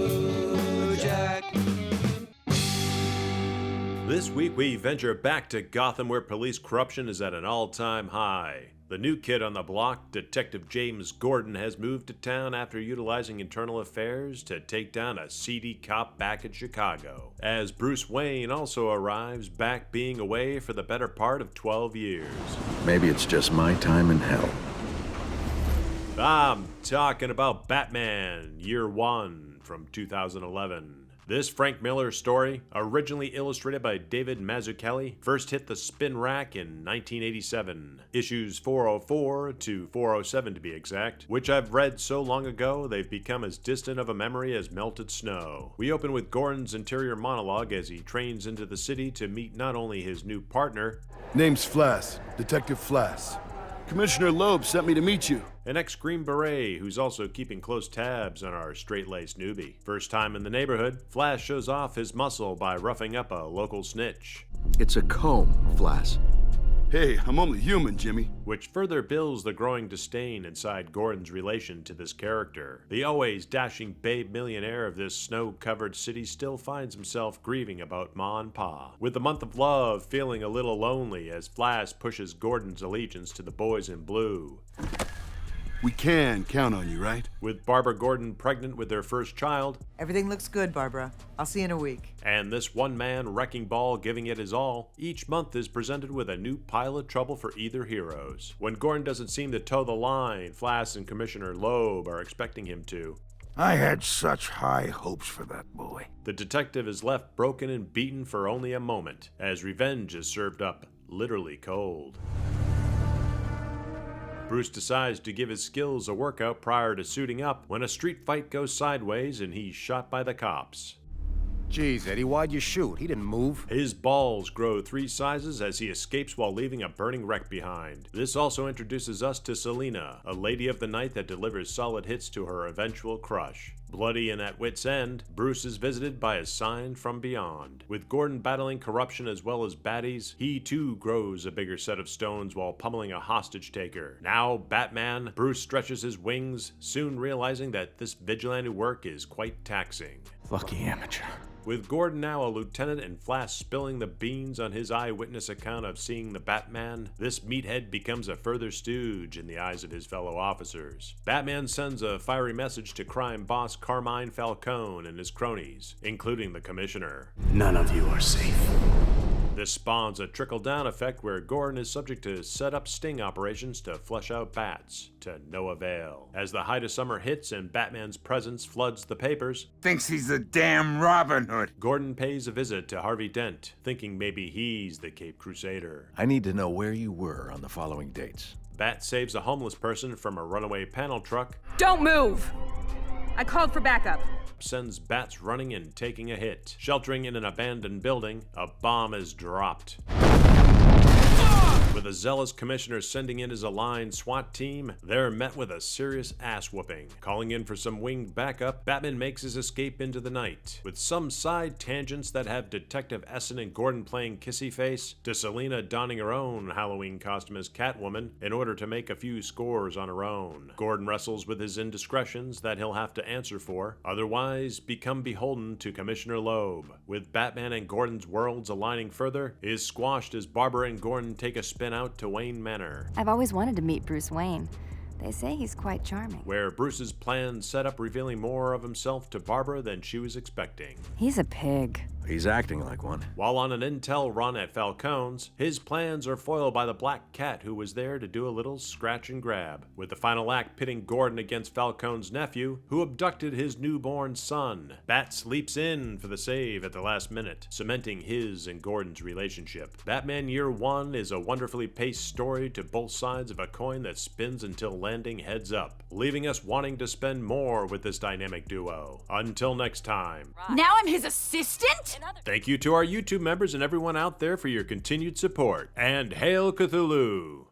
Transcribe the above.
Cthulhu Jack. This week we venture back to Gotham where police corruption is at an all-time high. The new kid on the block, Detective James Gordon, has moved to town after utilizing internal affairs to take down a seedy cop back in Chicago. As Bruce Wayne also arrives, back being away for the better part of 12 years. Maybe it's just my time in hell. I'm talking about Batman, Year One from 2011. This Frank Miller story, originally illustrated by David Mazzucchelli, first hit the spin rack in 1987. Issues 404 to 407 to be exact, which I've read so long ago they've become as distant of a memory as melted snow. We open with Gordon's interior monologue as he trains into the city to meet not only his new partner, Name's Flass, Detective Flass. Commissioner Loeb sent me to meet you. an ex-Green Beret who's also keeping close tabs on our straight-laced newbie. First time in the neighborhood, Flash shows off his muscle by roughing up a local snitch. It's a comb, Flass. Hey, I'm only human, Jimmy. Which further builds the growing disdain inside Gordon's relation to this character. The always dashing babe millionaire of this snow-covered city still finds himself grieving about Ma and Pa, with the month of love feeling a little lonely as Flash pushes Gordon's allegiance to the boys in blue. We can count on you, right? With Barbara Gordon pregnant with their first child, Everything looks good, Barbara. I'll see you in a week. and this one-man wrecking ball giving it his all, each month is presented with a new pile of trouble for either heroes. When Gordon doesn't seem to toe the line, Flash and Commissioner Loeb are expecting him to. I had such high hopes for that boy. The detective is left broken and beaten for only a moment, as revenge is served up literally cold. Bruce decides to give his skills a workout prior to suiting up when a street fight goes sideways and he's shot by the cops. Jeez, Eddie, why'd you shoot? He didn't move. His balls grow 3 sizes as he escapes while leaving a burning wreck behind. This also introduces us to Selina, a lady of the night that delivers solid hits to her eventual crush. Bloody and at wit's end, Bruce is visited by a sign from beyond. With Gordon battling corruption as well as baddies, he too grows a bigger set of stones while pummeling a hostage taker. Now, Batman, Bruce stretches his wings, soon realizing that this vigilante work is quite taxing. Lucky amateur. With Gordon now a lieutenant and Flash spilling the beans on his eyewitness account of seeing the Batman, this meathead becomes a further stooge in the eyes of his fellow officers. Batman sends a fiery message to crime boss Carmine Falcone and his cronies, including the Commissioner. None of you are safe. This spawns a trickle-down effect where Gordon is subject to set up sting operations to flush out bats, to no avail. As the height of summer hits and Batman's presence floods the papers, Thinks he's the damn Robin Hood. Gordon pays a visit to Harvey Dent, thinking maybe he's the Cape Crusader. I need to know where you were on the following dates. Bat saves a homeless person from a runaway panel truck, Don't move! I called for backup. sends bats running and taking a hit. Sheltering in an abandoned building, a bomb is dropped. With a zealous commissioner sending in his aligned SWAT team, they're met with a serious ass-whooping. Calling in for some winged backup, Batman makes his escape into the night, with some side tangents that have Detective Essen and Gordon playing kissy face, to Selina donning her own Halloween costume as Catwoman in order to make a few scores on her own. Gordon wrestles with his indiscretions that he'll have to answer for, otherwise become beholden to Commissioner Loeb. With Batman and Gordon's worlds aligning further, is squashed as Barbara and Gordon take a spin out to Wayne Manor, I've always wanted to meet Bruce Wayne. They say he's quite charming. where Bruce's plan set up revealing more of himself to Barbara than she was expecting. He's a pig. He's acting like one. While on an intel run at Falcone's, his plans are foiled by the Black Cat who was there to do a little scratch and grab, with the final act pitting Gordon against Falcone's nephew, who abducted his newborn son. Bats leaps in for the save at the last minute, cementing his and Gordon's relationship. Batman Year One is a wonderfully paced story to both sides of a coin that spins until landing heads up, leaving us wanting to spend more with this dynamic duo. Until next time. Now I'm his assistant? Thank you to our YouTube members and everyone out there for your continued support. And Hail Cthulhu!